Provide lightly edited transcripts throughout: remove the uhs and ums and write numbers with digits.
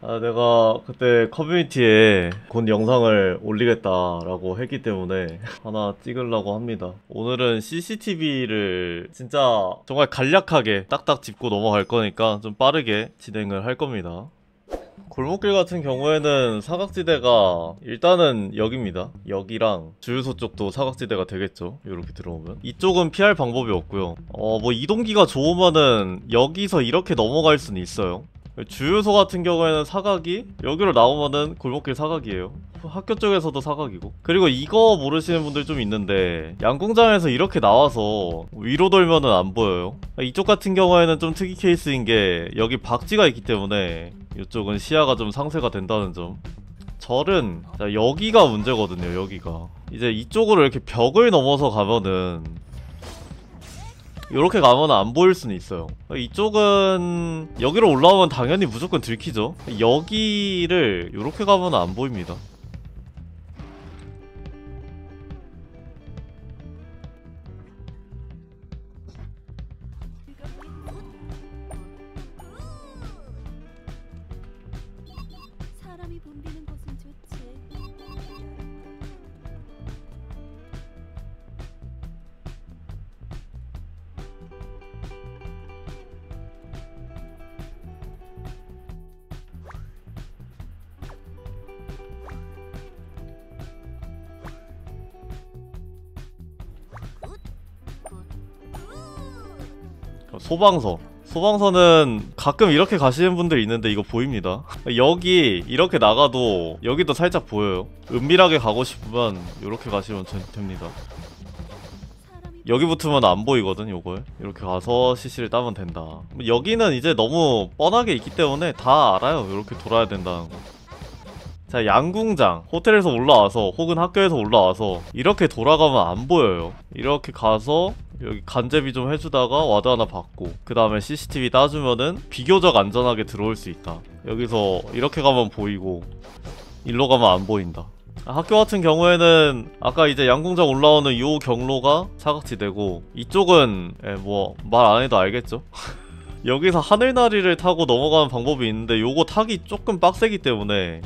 내가 그때 커뮤니티에 곧 영상을 올리겠다라고 했기 때문에 하나 찍으려고 합니다. 오늘은 CCTV를 진짜 정말 간략하게 딱딱 짚고 넘어갈 거니까 좀 빠르게 진행을 할 겁니다. 골목길 같은 경우에는 사각지대가 일단은 여기입니다. 여기랑 주유소 쪽도 사각지대가 되겠죠. 이렇게 들어오면 이쪽은 피할 방법이 없고요. 뭐 이동기가 좋으면은 여기서 이렇게 넘어갈 수는 있어요. 주유소 같은 경우에는 사각이 여기로 나오면은 골목길 사각이에요. 학교 쪽에서도 사각이고. 그리고 이거 모르시는 분들 좀 있는데 양궁장에서 이렇게 나와서 위로 돌면은 안 보여요. 이쪽 같은 경우에는 좀 특이 케이스인 게 여기 박쥐가 있기 때문에 이쪽은 시야가 좀 상쇄가 된다는 점. 절은 여기가 문제거든요. 여기가 이제 이쪽으로 이렇게 벽을 넘어서 가면은 이렇게 가면 안 보일 수는 있어요. 이쪽은 여기로 올라오면 당연히 무조건 들키죠. 여기를 이렇게 가면 안 보입니다. 사람이 붐비는 곳은 좋지. 소방서는 가끔 이렇게 가시는 분들 있는데 이거 보입니다. 여기 이렇게 나가도 여기도 살짝 보여요. 은밀하게 가고 싶으면 이렇게 가시면 됩니다. 여기 붙으면 안 보이거든. 요걸 이렇게 가서 CC를 따면 된다. 여기는 이제 너무 뻔하게 있기 때문에 다 알아요. 이렇게 돌아야 된다는 거. 자, 양궁장 호텔에서 올라와서 혹은 학교에서 올라와서 이렇게 돌아가면 안 보여요. 이렇게 가서 여기 간제비 좀 해주다가 와드 하나 받고 그 다음에 CCTV 따주면은 비교적 안전하게 들어올 수 있다. 여기서 이렇게 가면 보이고 일로 가면 안 보인다. 학교 같은 경우에는 아까 이제 양궁장 올라오는 요 경로가 사각지대고 이쪽은 뭐 말 안 해도 알겠죠? 여기서 하늘나리를 타고 넘어가는 방법이 있는데 요거 타기 조금 빡세기 때문에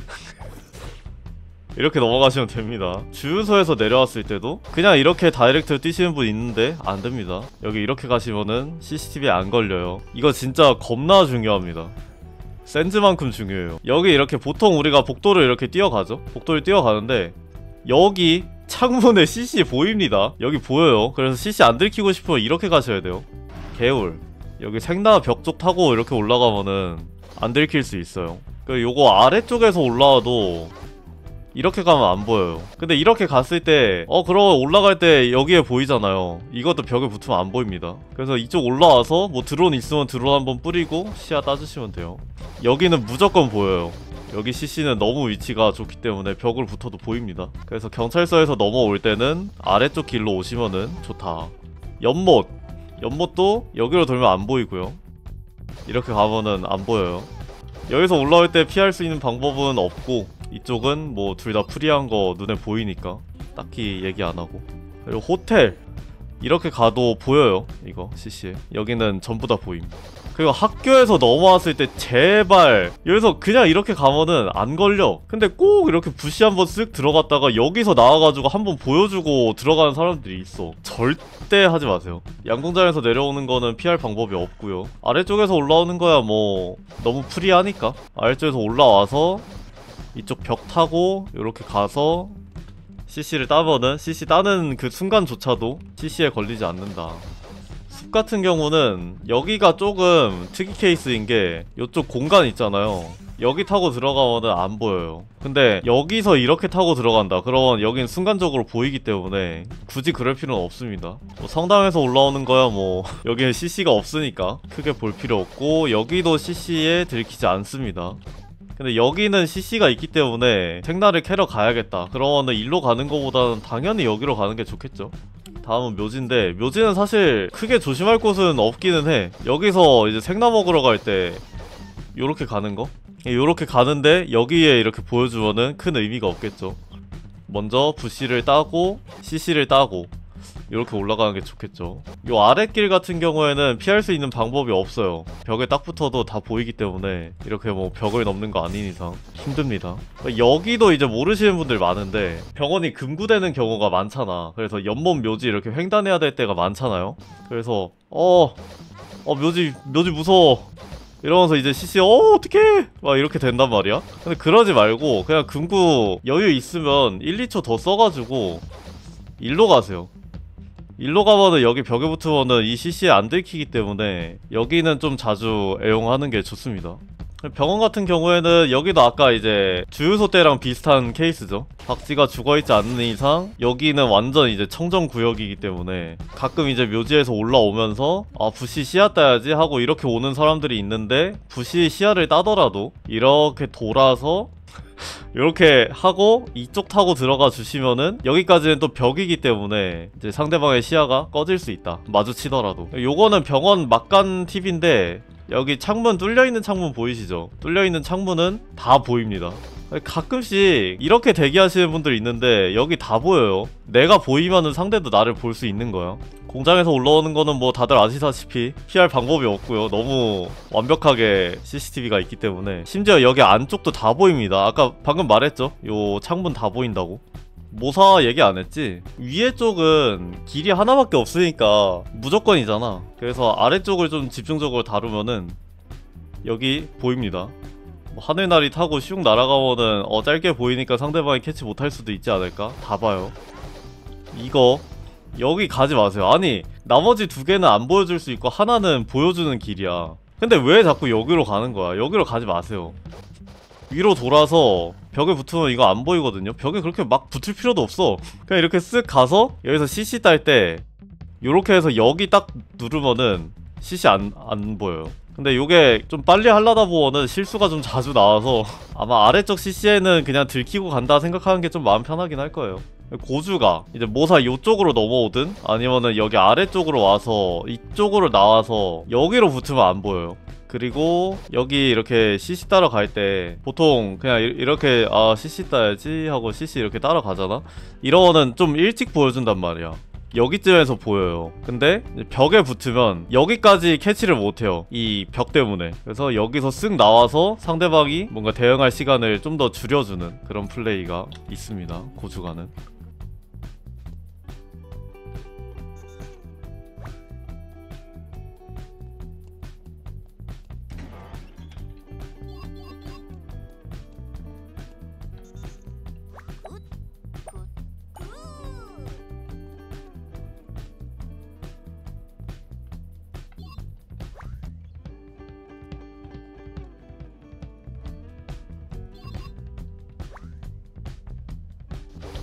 이렇게 넘어가시면 됩니다. 주유소에서 내려왔을 때도 그냥 이렇게 다이렉트로 뛰시는 분 있는데 안 됩니다. 여기 이렇게 가시면은 CCTV에 안 걸려요. 이거 진짜 겁나 중요합니다. 센즈만큼 중요해요. 여기 이렇게 보통 우리가 복도를 이렇게 뛰어가죠? 복도를 뛰어가는데 여기 창문에 CC 보입니다. 여기 보여요. 그래서 CC 안 들키고 싶으면 이렇게 가셔야 돼요. 개울 여기 생나 벽 쪽 타고 이렇게 올라가면은 안 들킬 수 있어요. 그리고 요거 아래쪽에서 올라와도 이렇게 가면 안 보여요. 근데 이렇게 갔을 때 그럼 올라갈 때 여기에 보이잖아요. 이것도 벽에 붙으면 안 보입니다. 그래서 이쪽 올라와서 뭐 드론 있으면 드론 한번 뿌리고 시야 따주시면 돼요. 여기는 무조건 보여요. 여기 CC는 너무 위치가 좋기 때문에 벽을 붙어도 보입니다. 그래서 경찰서에서 넘어올 때는 아래쪽 길로 오시면은 좋다. 연못도 여기로 돌면 안 보이고요. 이렇게 가면은 안 보여요. 여기서 올라올 때 피할 수 있는 방법은 없고 이쪽은 뭐 둘 다 프리한 거 눈에 보이니까 딱히 얘기 안 하고. 그리고 호텔 이렇게 가도 보여요. 이거 CC에 여기는 전부 다 보임. 그리고 학교에서 넘어왔을 때 제발 여기서 그냥 이렇게 가면은 안 걸려. 근데 꼭 이렇게 부시 한번 쓱 들어갔다가 여기서 나와가지고 한번 보여주고 들어가는 사람들이 있어. 절대 하지 마세요. 양궁장에서 내려오는 거는 피할 방법이 없고요. 아래쪽에서 올라오는 거야 뭐 너무 프리하니까 아래쪽에서 올라와서 이쪽 벽 타고 이렇게 가서 CC를 따면은 CC 따는 그 순간조차도 CC에 걸리지 않는다. 숲 같은 경우는 여기가 조금 특이 케이스인 게 이쪽 공간 있잖아요. 여기 타고 들어가면은 안 보여요. 근데 여기서 이렇게 타고 들어간다 그러면 여긴 순간적으로 보이기 때문에 굳이 그럴 필요는 없습니다. 뭐 성당에서 올라오는 거야 뭐 여기에 CC가 없으니까 크게 볼 필요 없고 여기도 CC에 들키지 않습니다. 근데 여기는 CC가 있기 때문에 생나를 캐러 가야겠다 그러면은 일로 가는 거보다는 당연히 여기로 가는 게 좋겠죠. 다음은 묘지인데 묘지는 사실 크게 조심할 곳은 없기는 해. 여기서 이제 생나 먹으러 갈 때 요렇게 가는 거? 요렇게 가는데 여기에 이렇게 보여주면은 큰 의미가 없겠죠. 먼저 부시를 따고 CC를 따고 이렇게 올라가는 게 좋겠죠. 요 아랫길 같은 경우에는 피할 수 있는 방법이 없어요. 벽에 딱 붙어도 다 보이기 때문에 이렇게 뭐 벽을 넘는 거 아닌 이상 힘듭니다. 여기도 이제 모르시는 분들 많은데 병원이 금구되는 경우가 많잖아. 그래서 연못 묘지 이렇게 횡단해야 될 때가 많잖아요. 그래서 묘지 무서워 이러면서 이제 CC 어떡해 막 이렇게 된단 말이야. 근데 그러지 말고 그냥 금구 여유 있으면 1, 2초 더 써가지고 일로 가세요. 일로 가면은 여기 벽에 붙으면은 이 CC에 안 들키기 때문에 여기는 좀 자주 애용하는 게 좋습니다. 병원 같은 경우에는 여기도 아까 이제 주유소 때랑 비슷한 케이스죠. 박쥐가 죽어있지 않는 이상 여기는 완전 이제 청정구역이기 때문에 가끔 이제 묘지에서 올라오면서 부시 시야 따야지 하고 이렇게 오는 사람들이 있는데 부시 시야를 따더라도 이렇게 돌아서 이렇게 하고 이쪽 타고 들어가 주시면은 여기까지는 또 벽이기 때문에 이제 상대방의 시야가 꺼질 수 있다. 마주치더라도. 요거는 병원 막간 팁인데 여기 창문 뚫려있는 창문 보이시죠? 뚫려있는 창문은 다 보입니다. 가끔씩 이렇게 대기하시는 분들 있는데 여기 다 보여요. 내가 보이면은 상대도 나를 볼 수 있는 거야. 공장에서 올라오는 거는 뭐 다들 아시다시피 피할 방법이 없고요. 너무 완벽하게 CCTV가 있기 때문에. 심지어 여기 안쪽도 다 보입니다. 아까 방금 말했죠? 요 창문 다 보인다고. 모사 얘기 안 했지? 위에 쪽은 길이 하나밖에 없으니까 무조건이잖아. 그래서 아래쪽을 좀 집중적으로 다루면은 여기 보입니다. 뭐 하늘나리 타고 슉 날아가면은 짧게 보이니까 상대방이 캐치 못할 수도 있지 않을까? 다 봐요. 이거 여기 가지 마세요. 아니 나머지 두 개는 안 보여줄 수 있고 하나는 보여주는 길이야. 근데 왜 자꾸 여기로 가는 거야? 여기로 가지 마세요. 위로 돌아서 벽에 붙으면 이거 안 보이거든요. 벽에 그렇게 막 붙을 필요도 없어. 그냥 이렇게 쓱 가서 여기서 CC 딸 때 요렇게 해서 여기 딱 누르면은 CC 안 보여요. 근데 요게 좀 빨리 하려다 보면은 실수가 좀 자주 나와서 아마 아래쪽 CC에는 그냥 들키고 간다 생각하는 게 좀 마음 편하긴 할 거예요. 고주가 이제 모사 요쪽으로 넘어오든 아니면은 여기 아래쪽으로 와서 이쪽으로 나와서 여기로 붙으면 안 보여요. 그리고 여기 이렇게 CC 따라갈 때 보통 그냥 이렇게 CC 따야지 하고 CC 이렇게 따라가잖아? 이러면은 좀 일찍 보여준단 말이야. 여기쯤에서 보여요. 근데 벽에 붙으면 여기까지 캐치를 못해요. 이 벽 때문에. 그래서 여기서 쓱 나와서 상대방이 뭔가 대응할 시간을 좀 더 줄여주는 그런 플레이가 있습니다. 고주가는.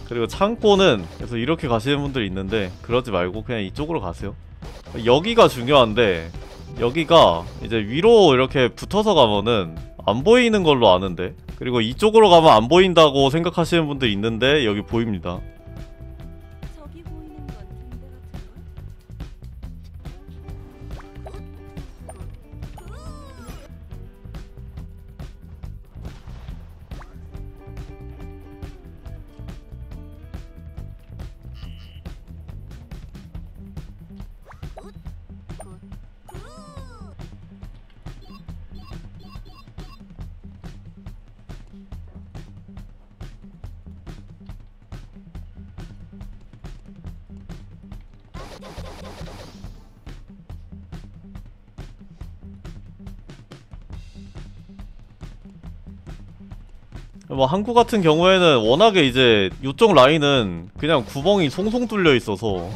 그리고 창고는 그래서 이렇게 가시는 분들이 있는데 그러지 말고 그냥 이쪽으로 가세요. 여기가 중요한데 여기가 이제 위로 이렇게 붙어서 가면은 안 보이는 걸로 아는데, 그리고 이쪽으로 가면 안 보인다고 생각하시는 분들 있는데 여기 보입니다. 저기 보이는 건 등대 뭐 항구 같은 경우에는 워낙에 이제 요쪽 라인은 그냥 구멍이 송송 뚫려 있어서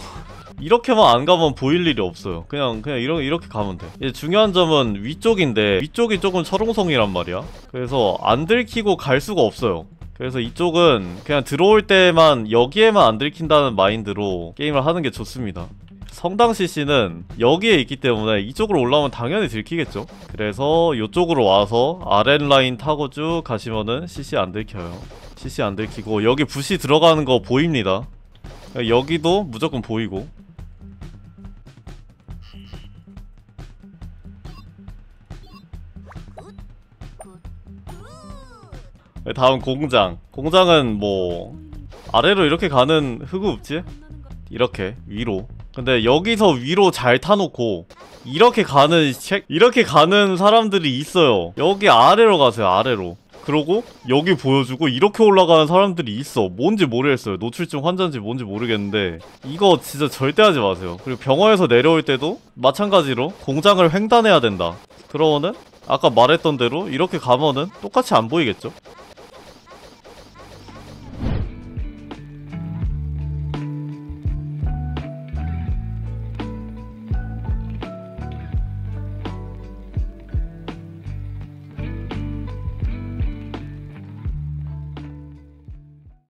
이렇게만 안 가면 보일 일이 없어요. 그냥 이렇게 가면 돼. 이제 중요한 점은 위쪽인데 위쪽이 조금 철옹성이란 말이야. 그래서 안 들키고 갈 수가 없어요. 그래서 이쪽은 그냥 들어올 때만 여기에만 안 들킨다는 마인드로 게임을 하는 게 좋습니다. 성당 CC는 여기에 있기 때문에 이쪽으로 올라오면 당연히 들키겠죠. 그래서 이쪽으로 와서 아랫라인 타고 쭉 가시면은 CC 안 들켜요. CC 안 들키고 여기 붓이 들어가는 거 보입니다. 여기도 무조건 보이고. 다음 공장. 공장은 뭐 아래로 이렇게 가는 흑우읍지? 이렇게 위로. 근데 여기서 위로 잘 타놓고 이렇게 가는 사람들이 있어요. 여기 아래로 가세요. 아래로. 그러고 여기 보여주고 이렇게 올라가는 사람들이 있어. 뭔지 모르겠어요. 노출증 환자인지 뭔지 모르겠는데 이거 진짜 절대 하지 마세요. 그리고 병원에서 내려올 때도 마찬가지로 공장을 횡단해야 된다. 그러면은 아까 말했던 대로 이렇게 가면은 똑같이 안 보이겠죠?